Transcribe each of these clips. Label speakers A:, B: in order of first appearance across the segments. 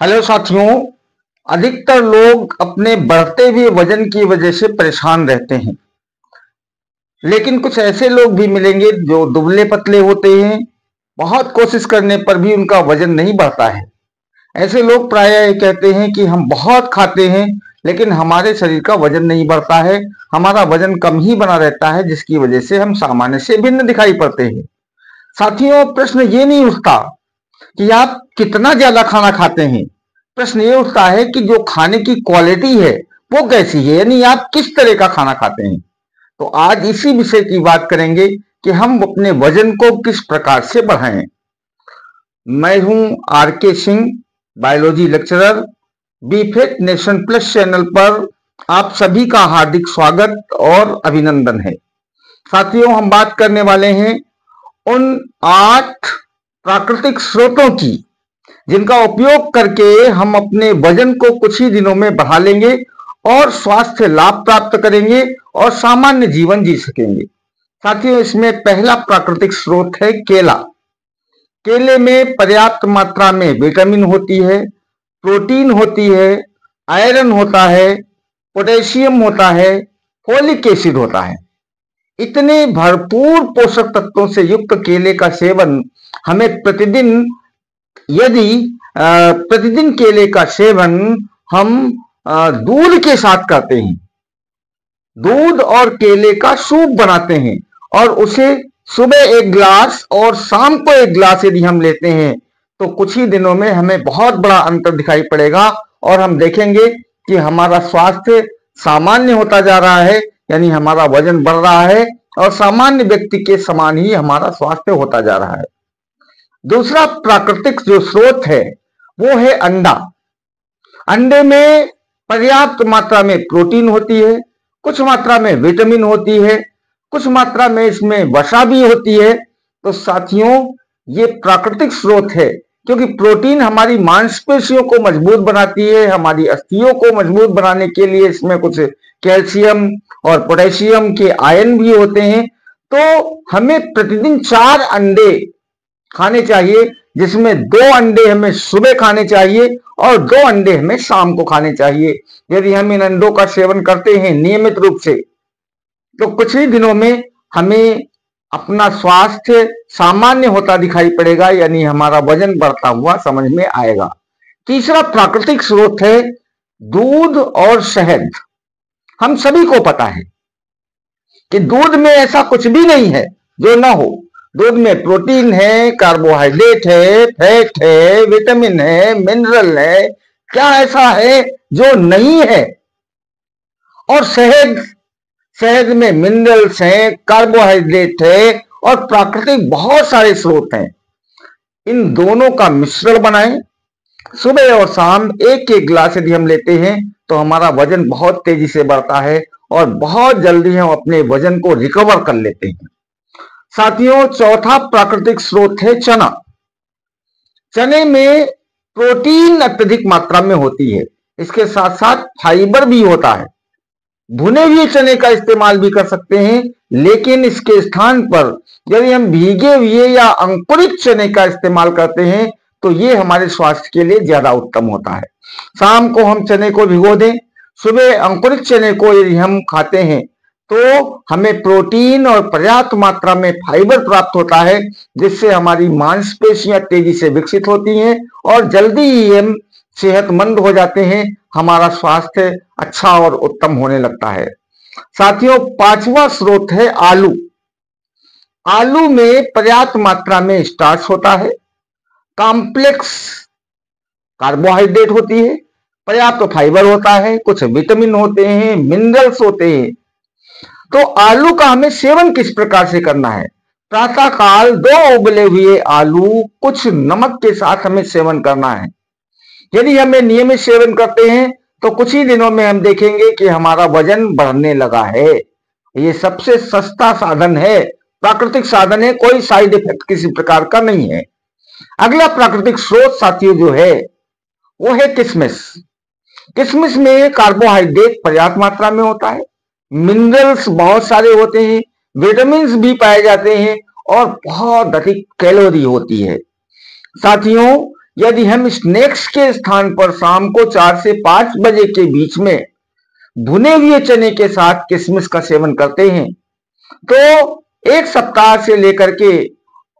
A: Hello साथियों। अधिकतर लोग अपने बढ़ते हुए वजन की वजह से परेशान रहते हैं, लेकिन कुछ ऐसे लोग भी मिलेंगे जो दुबले पतले होते हैं। बहुत कोशिश करने पर भी उनका वजन नहीं बढ़ता है। ऐसे लोग प्रायः ये कहते हैं कि हम बहुत खाते हैं, लेकिन हमारे शरीर का वजन नहीं बढ़ता है, हमारा वजन कम ही बना रहता है, जिसकी वजह से हम सामान्य से भिन्न दिखाई पड़ते हैं। साथियों, प्रश्न ये नहीं उठता कि आप कितना ज्यादा खाना खाते हैं। प्रश्न ये उठता है कि जो खाने की क्वालिटी है वो कैसी है, यानी आप किस तरह का खाना खाते हैं। तो आज इसी विषय की बात करेंगे कि हम अपने वजन को किस प्रकार से बढ़ाएं। मैं हूं R K Singh, biology lecturer. Be fit nation plus channel पर आप सभी का हार्दिक स्वागत और अभिनंदन है। साथियों, हम बात करने वाले हैं उन 8 प्राकृतिक स्रोतों की जिनका उपयोग करके हम अपने वजन को कुछ ही दिनों में बढ़ा लेंगे और स्वास्थ्य लाभ प्राप्त करेंगे और सामान्य जीवन जी सकेंगे। साथियों, इसमें पहला प्राकृतिक स्रोत है केला। केले में पर्याप्त मात्रा में विटामिन होती है, प्रोटीन होती है, आयरन होता है, पोटेशियम होता है, फोलिक एसिड होता है। इतने भरपूर पोषक तत्वों से युक्त केले का सेवन हमें यदि प्रतिदिन केले का सेवन हम दूध के साथ करते हैं, दूध और केले का सूप बनाते हैं और उसे सुबह 1 गिलास और शाम को 1 गिलास यदि हम लेते हैं, तो कुछ ही दिनों में हमें बहुत बड़ा अंतर दिखाई पड़ेगा और हम देखेंगे कि हमारा स्वास्थ्य सामान्य होता जा रहा है, यानी हमारा वजन बढ़ रहा है और सामान्य व्यक्ति के समान ही हमारा स्वास्थ्य होता जा रहा है। दूसरा प्राकृतिक जो स्रोत है वो है अंडा। अंडे में पर्याप्त मात्रा में प्रोटीन होती है, कुछ मात्रा में विटामिन होती है, कुछ मात्रा में इसमें वसा भी होती है। तो साथियों, ये प्राकृतिक स्रोत है, क्योंकि प्रोटीन हमारी मांसपेशियों को मजबूत बनाती है, हमारी अस्थियों को मजबूत बनाने के लिए इसमें कुछ कैल्शियम और पोटेशियम के आयन भी होते हैं। तो हमें प्रतिदिन 4 अंडे खाने चाहिए, जिसमें 2 अंडे हमें सुबह खाने चाहिए और 2 अंडे हमें शाम को खाने चाहिए। यदि हम इन अंडों का सेवन करते हैं नियमित रूप से, तो कुछ ही दिनों में हमें अपना स्वास्थ्य सामान्य होता दिखाई पड़ेगा, यानी हमारा वजन बढ़ता हुआ समझ में आएगा। तीसरा प्राकृतिक स्रोत है दूध और शहद। हम सभी को पता है कि दूध में ऐसा कुछ भी नहीं है जो ना हो। दूध में प्रोटीन है, कार्बोहाइड्रेट है, फैट है, विटामिन है, मिनरल है। क्या ऐसा है जो नहीं है? और शहद में मिनरल्स हैं, कार्बोहाइड्रेट है और प्राकृतिक बहुत सारे स्रोत हैं। इन दोनों का मिश्रण बनाएं। सुबह और शाम 1-1 गिलास यदि हम लेते हैं तो हमारा वजन बहुत तेजी से बढ़ता है और बहुत जल्दी हम अपने वजन को रिकवर कर लेते हैं। साथियों, चौथा प्राकृतिक स्रोत है चना। चने में प्रोटीन अत्यधिक मात्रा में होती है, इसके साथ साथ फाइबर भी होता है। भुने हुए चने का इस्तेमाल भी कर सकते हैं, लेकिन इसके स्थान पर यदि हम भीगे हुए या अंकुरित चने का इस्तेमाल करते हैं तो ये हमारे स्वास्थ्य के लिए ज्यादा उत्तम होता है। शाम को हम चने को भिगो दें, सुबह अंकुरित चने को यदि हम खाते हैं तो हमें प्रोटीन और पर्याप्त मात्रा में फाइबर प्राप्त होता है, जिससे हमारी मांसपेशियां तेजी से विकसित होती हैं और जल्दी ही हम सेहतमंद हो जाते हैं। हमारा स्वास्थ्य अच्छा और उत्तम होने लगता है। साथियों, 5वां स्रोत है आलू। आलू में पर्याप्त मात्रा में स्टार्च होता है, कॉम्प्लेक्स कार्बोहाइड्रेट होती है, पर्याप्त फाइबर होता है, कुछ विटामिन होते हैं, मिनरल्स होते हैं। तो आलू का हमें सेवन किस प्रकार से करना है? प्रातः काल 2 उबले हुए आलू कुछ नमक के साथ हमें सेवन करना है। यदि हमें नियमित सेवन करते हैं तो कुछ ही दिनों में हम देखेंगे कि हमारा वजन बढ़ने लगा है। ये सबसे सस्ता साधन है, प्राकृतिक साधन है, कोई साइड इफेक्ट किसी प्रकार का नहीं है। अगला प्राकृतिक स्रोत साथियों जो है वो है किशमिश। किशमिश में कार्बोहाइड्रेट पर्याप्त मात्रा में होता है, मिनरल्स बहुत सारे होते हैं, विटामिन भी पाए जाते हैं और बहुत अधिक कैलोरी होती है। साथियों, यदि हम स्नैक्स के स्थान पर शाम को 4 से 5 बजे के बीच में भुने हुए चने के साथ किशमिश का सेवन करते हैं तो एक सप्ताह से लेकर के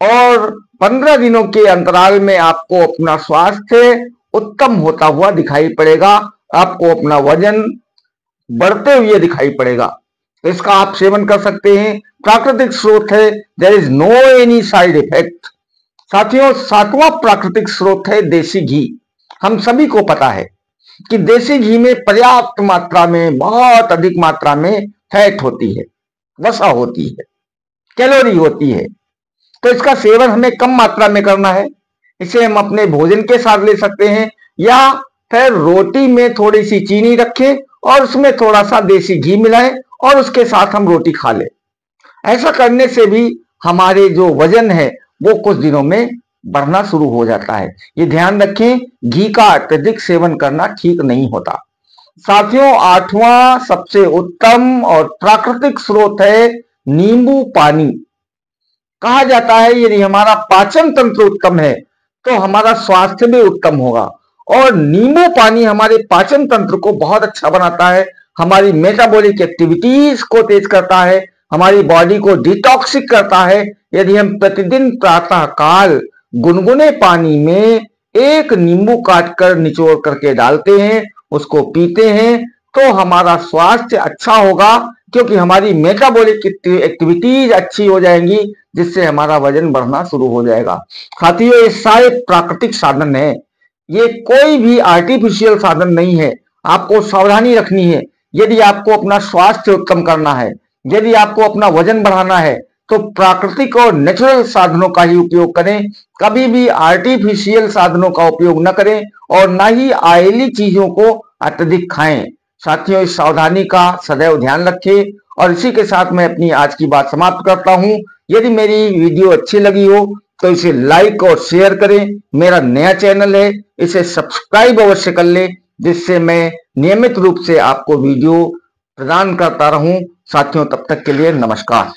A: और 15 दिनों के अंतराल में आपको अपना स्वास्थ्य उत्तम होता हुआ दिखाई पड़ेगा, आपको अपना वजन बढ़ते हुए दिखाई पड़ेगा। इसका आप सेवन कर सकते हैं, प्राकृतिक स्रोत है, there is no any side effect. साथियों, 7वां प्राकृतिक स्रोत है देसी घी। हम सभी को पता है कि देसी घी में पर्याप्त मात्रा में, बहुत अधिक मात्रा में फैट होती है, वसा होती है, कैलोरी होती है। तो इसका सेवन हमें कम मात्रा में करना है। इसे हम अपने भोजन के साथ ले सकते हैं या फिर रोटी में थोड़ी सी चीनी रखें और उसमें थोड़ा सा देसी घी मिलाएं और उसके साथ हम रोटी खा लें। ऐसा करने से भी हमारे जो वजन है वो कुछ दिनों में बढ़ना शुरू हो जाता है। ये ध्यान रखें, घी का अत्यधिक सेवन करना ठीक नहीं होता। साथियों, 8वां सबसे उत्तम और प्राकृतिक स्रोत है नींबू पानी। कहा जाता है यदि हमारा पाचन तंत्र उत्तम है तो हमारा स्वास्थ्य भी उत्तम होगा। और नींबू पानी हमारे पाचन तंत्र को बहुत अच्छा बनाता है, हमारी मेटाबॉलिक एक्टिविटीज को तेज करता है, हमारी बॉडी को डिटॉक्सिक करता है। यदि हम प्रतिदिन प्रातः काल गुनगुने पानी में एक नींबू काटकर निचोड़ करके डालते हैं, उसको पीते हैं तो हमारा स्वास्थ्य अच्छा होगा, क्योंकि हमारी मेटाबॉलिक एक्टिविटीज अच्छी हो जाएंगी, जिससे हमारा वजन बढ़ना शुरू हो जाएगा। साथियों, ये सारे प्राकृतिक साधन है, ये कोई भी आर्टिफिशियल साधन नहीं है। आपको सावधानी रखनी है। यदि आपको अपना स्वास्थ्य उत्तम करना है, यदि आपको अपना वजन बढ़ाना है तो प्राकृतिक और नेचुरल साधनों का ही उपयोग करें। कभी भी आर्टिफिशियल साधनों का उपयोग न करें और ना ही ऑयली चीजों को अत्यधिक खाएं। साथियों, इस सावधानी का सदैव ध्यान रखें। और इसी के साथ मैं अपनी आज की बात समाप्त करता हूं। यदि मेरी वीडियो अच्छी लगी हो तो इसे लाइक और शेयर करें। मेरा नया चैनल है, इसे सब्सक्राइब अवश्य कर लें, जिससे मैं नियमित रूप से आपको वीडियो प्रदान करता रहूं। साथियों, तब तक के लिए नमस्कार।